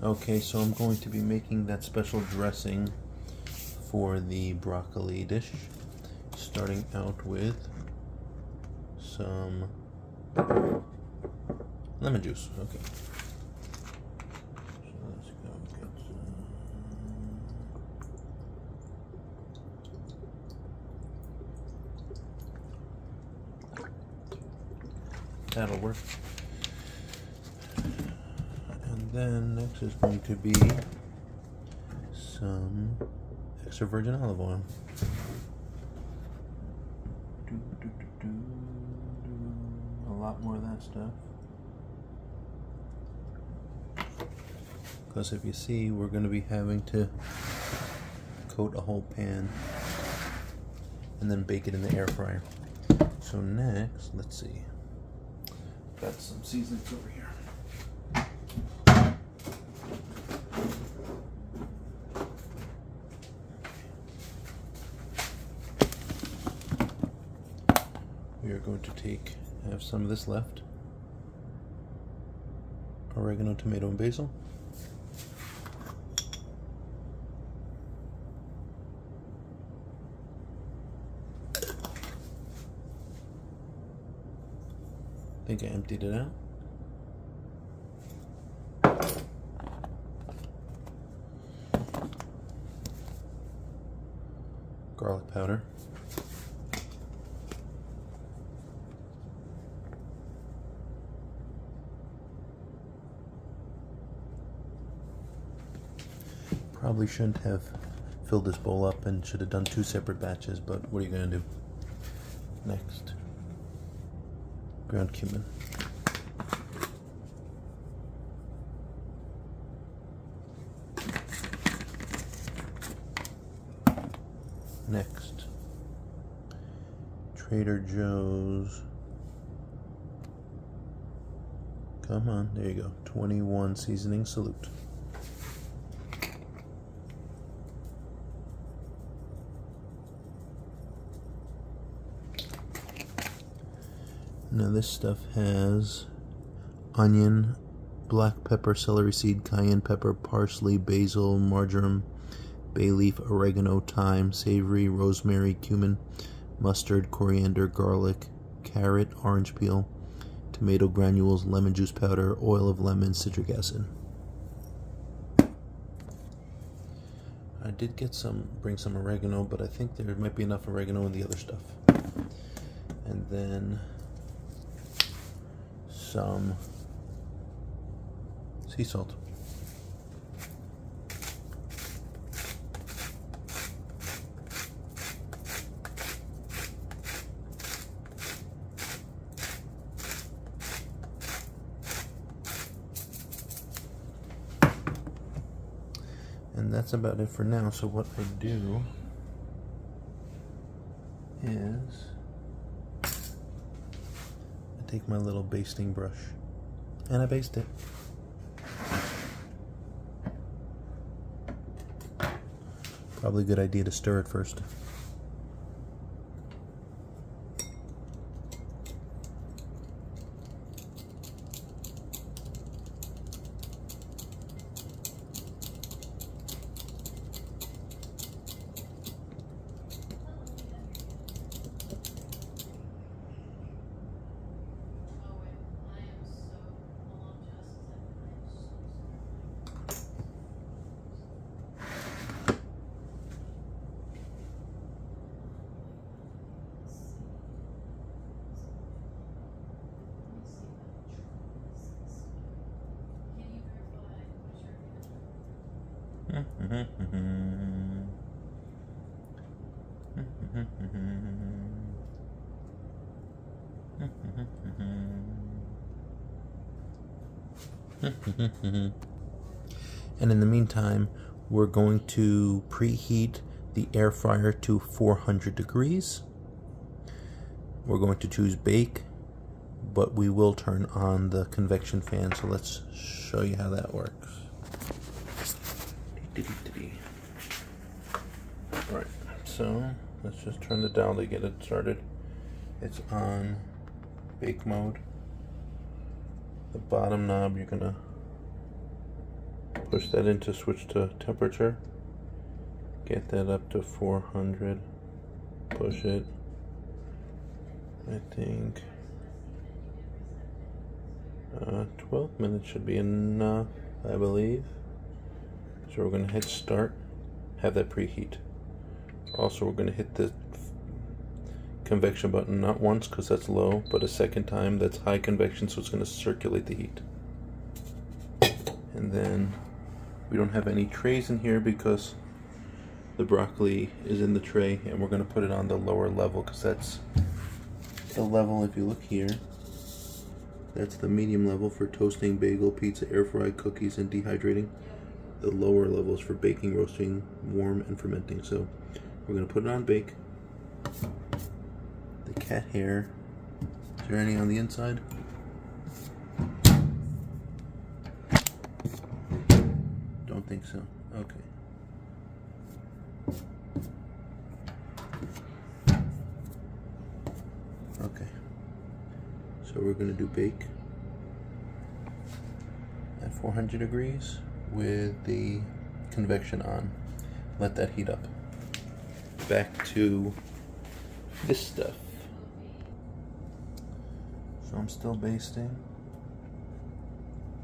Okay, so I'm going to be making that special dressing for the broccoli dish, starting out with some lemon juice. Okay. So let's go get some. That'll work. And then next is going to be some extra virgin olive oil. A lot more of that stuff. Because if you see, we're going to be having to coat a whole pan and then bake it in the air fryer. So next, let's see. Got some seasonings over here. We are going to have some of this left. Oregano, tomato, and basil. I think I emptied it out. Garlic powder. Probably shouldn't have filled this bowl up and should have done 2 separate batches, but what are you going to do? Next, ground cumin. Next, Trader Joe's. Come on, there you go. 21 seasoning salute. Now this stuff has onion, black pepper, celery seed, cayenne pepper, parsley, basil, marjoram, bay leaf, oregano, thyme, savory, rosemary, cumin, mustard, coriander, garlic, carrot, orange peel, tomato granules, lemon juice powder, oil of lemon, citric acid. I did bring some oregano, but I think there might be enough oregano in the other stuff. And then some sea salt. And that's about it for now. So what I do is take my little basting brush and I baste it. Probably a good idea to stir it first. And in the meantime, we're going to preheat the air fryer to 400 degrees. We're going to choose bake, but we will turn on the convection fan, so let's show you how that works. Alright, so let's just turn the dial to get it started. It's on bake mode. The bottom knob you're gonna Push that in to switch to temperature. Get that up to 400. Push it. I think 12 minutes should be enough, I believe. So we're going to hit start, have that preheat. Also, we're going to hit the convection button not once because that's low, but a second time that's high convection, so it's going to circulate the heat. And then we don't have any trays in here because the broccoli is in the tray, and we're going to put it on the lower level because that's the level, if you look here, that's the medium level for toasting, bagel, pizza, air fried, cookies, and dehydrating. The lower levels for baking, roasting, warm, and fermenting. So we're going to put it on bake. The cat hair, is there any on the inside? Don't think so. Okay. Okay. So we're going to do bake at 400 degrees with the convection on. Let that heat up. Back to this stuff. So I'm still basting.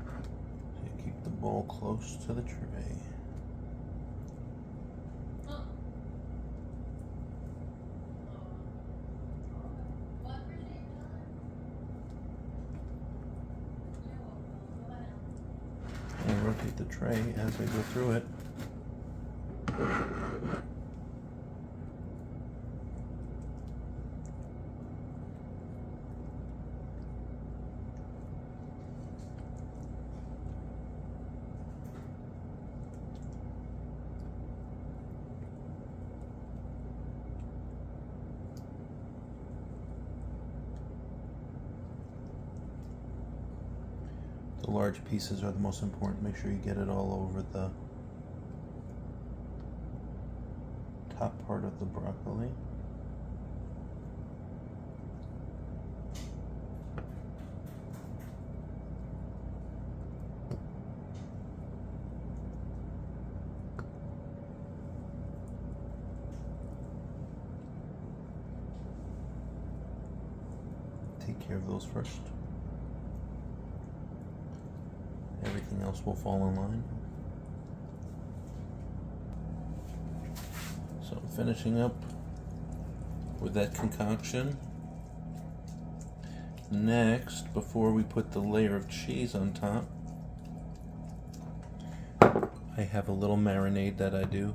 So keep the bowl close to the tray. And rotate the tray as I go through it. The large pieces are the most important. Make sure you get it all over the top part of the broccoli. Take care of those first. Everything else will fall in line. So I'm finishing up with that concoction. Next, before we put the layer of cheese on top, I have a little marinade that I do.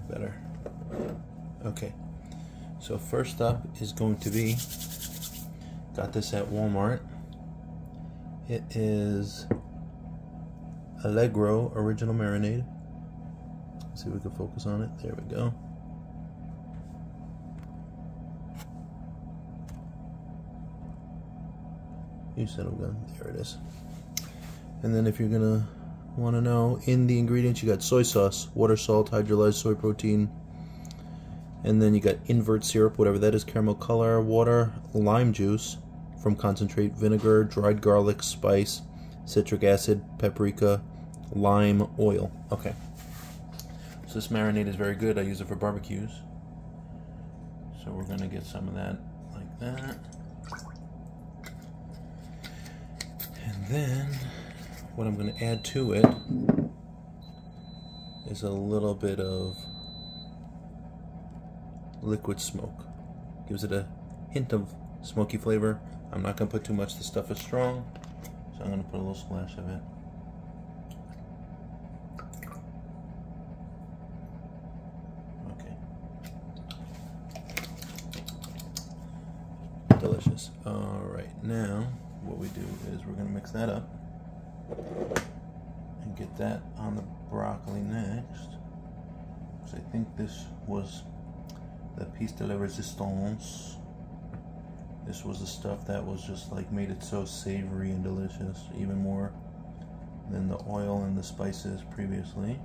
Better. Okay, so first up is going to be, got this at Walmart. It is Allegro Original Marinade. Let's see if we can focus on it. There we go. You said I'm good. There it is. And then if you're gonna want to know, in the ingredients you got soy sauce, water, salt, hydrolyzed soy protein, and then you got invert syrup, whatever that is, caramel color, water, lime juice from concentrate, vinegar, dried garlic, spice, citric acid, paprika, lime, oil. Okay, so this marinade is very good. I use it for barbecues, so we're gonna get some of that like that. And then what I'm going to add to it is a little bit of liquid smoke. Gives it a hint of smoky flavor. I'm not going to put too much. The stuff is strong, so I'm going to put a little splash of it. Okay. Delicious. Alright, now what we do is we're going to mix that up and get that on the broccoli next, because I think this was the piece de la resistance. This was the stuff that was just like made it so savory and delicious, even more then the oil and the spices previously.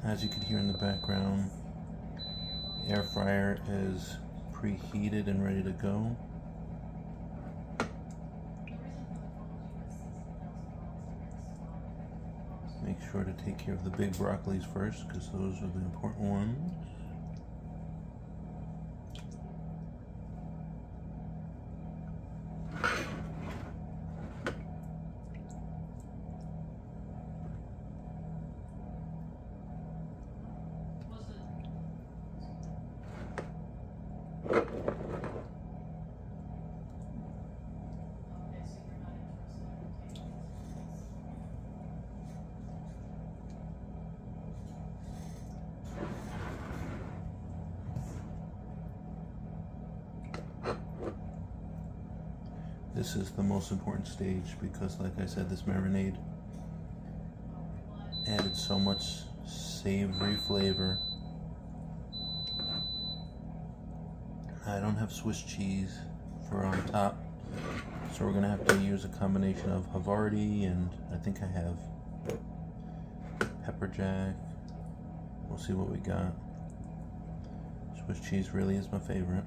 As you can hear in the background, the air fryer is preheated and ready to go. Make sure to take care of the big broccolis first, because those are the important ones. This is the most important stage because, like I said, this marinade added so much savory flavor. I don't have Swiss cheese for on top, so we're gonna have to use a combination of Havarti and I think I have pepper jack. We'll see what we got. Swiss cheese really is my favorite.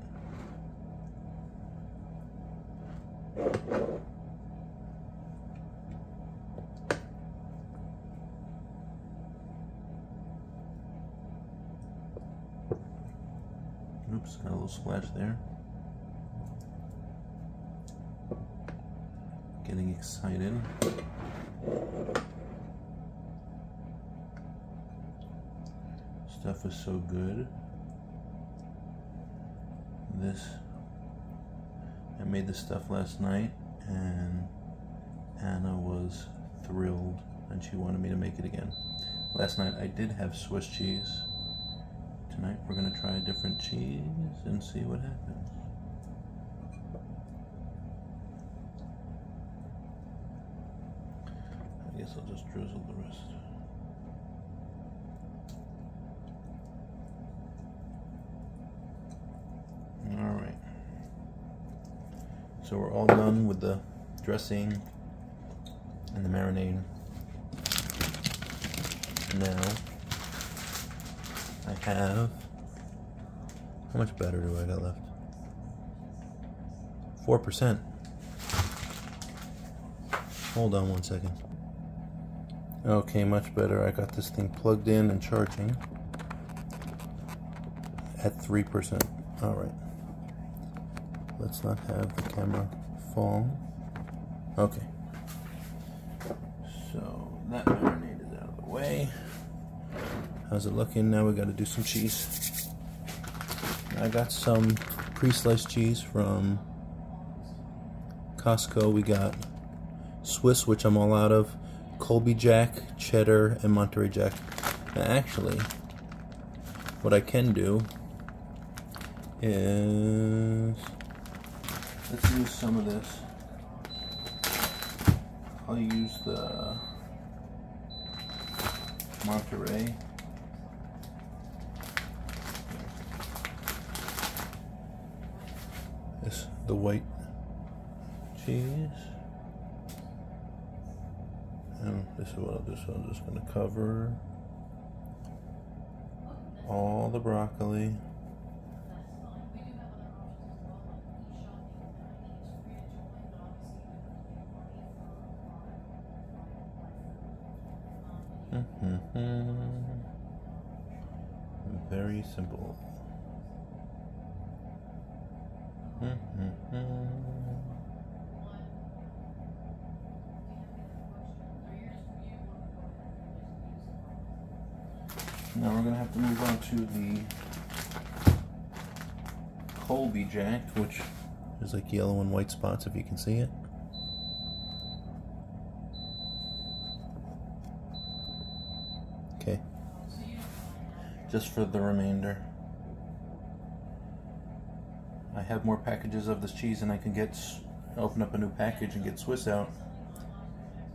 Oops, got a little splash there. Getting excited. Stuff is so good. I made this stuff last night and Anna was thrilled and she wanted me to make it again. Last night I did have Swiss cheese. Tonight we're going to try a different cheese and see what happens. I guess I'll just drizzle the rest. Alright. So we're all done with the dressing and the marinade. Now I have, how much batter do I got left? 4%. Hold on one second. Okay, much better. I got this thing plugged in and charging at 3%. All right. Let's not have the camera fall. Okay. So that marinade is out of the way. How's it looking? Now we got to do some cheese. I got some pre-sliced cheese from Costco. We got Swiss, which I'm all out of, Colby Jack, cheddar, and Monterey Jack. Now actually, what I can do is, let's use some of this. I'll use the Monterey. The white cheese. And this is what I'll do. So I'm just going to cover all the broccoli. Very simple. Now we're going to have to move on to the Colby Jack, which is like yellow and white spots if you can see it. Okay. Just for the remainder. I have more packages of this cheese and I can open up a new package and get Swiss out.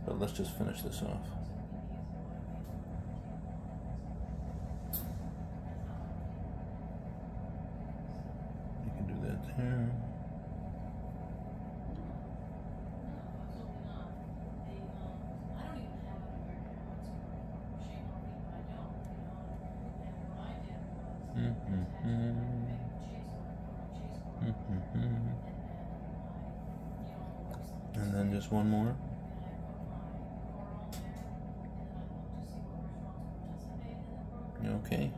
But let's just finish this off. And then just one more. Okay.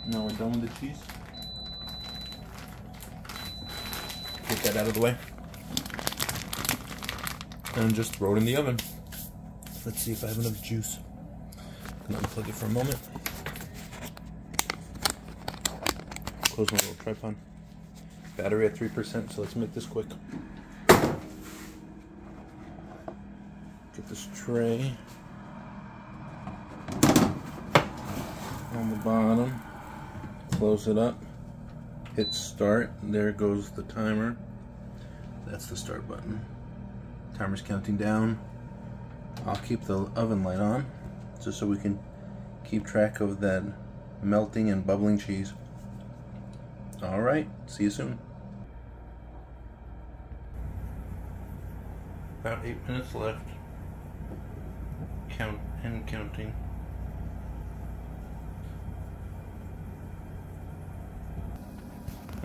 Now we're done with the cheese. Get that out of the way. And just throw it in the oven. Let's see if I have enough juice. I'm gonna unplug it for a moment. Close my little tripod. Battery at 3%, so let's make this quick. Get this tray on the bottom. Close it up. Hit start. There goes the timer. That's the start button. Timer's counting down. I'll keep the oven light on just so we can keep track of that melting and bubbling cheese. Alright, see you soon. About 8 minutes left. Count and counting.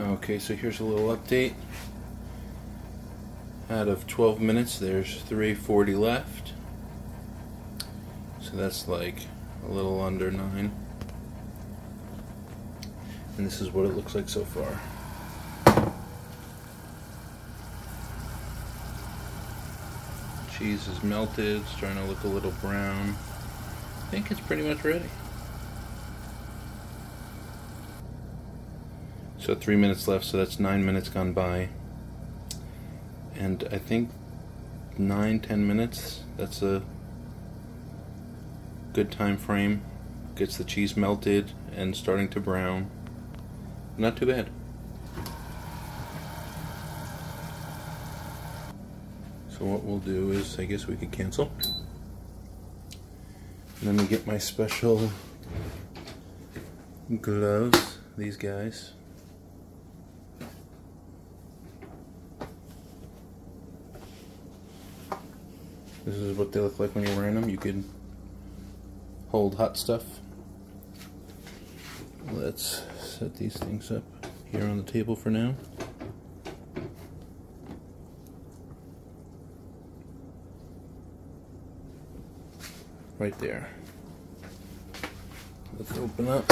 Okay, so here's a little update. Out of 12 minutes, there's 3:40 left. So that's like a little under 9. And this is what it looks like so far. Cheese is melted, starting to look a little brown. I think it's pretty much ready. So 3 minutes left, so that's 9 minutes gone by. And I think 9-10 minutes, that's a good time frame. Gets the cheese melted and starting to brown. Not too bad. So what we'll do is, I guess we could cancel. And then we get my special gloves, these guys. This is what they look like when you're wearing them. You can hold hot stuff. Let's set these things up here on the table for now. Right there. Let's open up.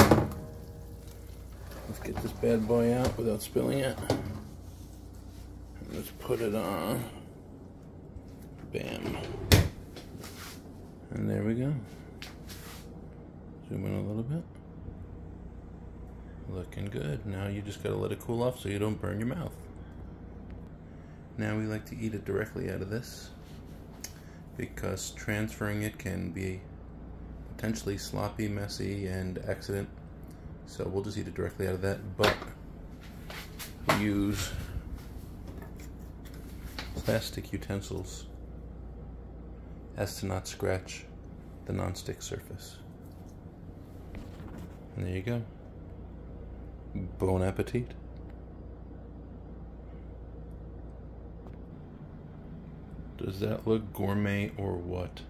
Let's get this bad boy out without spilling it. And let's put it on. Bam. And there we go. Zoom in a little bit. Looking good. Now you just gotta let it cool off so you don't burn your mouth. Now we like to eat it directly out of this, because transferring it can be potentially sloppy, messy, and accident. So we'll just eat it directly out of that, but we use plastic utensils as to not scratch the non-stick surface. And there you go. Bon appetit. Does that look gourmet or what?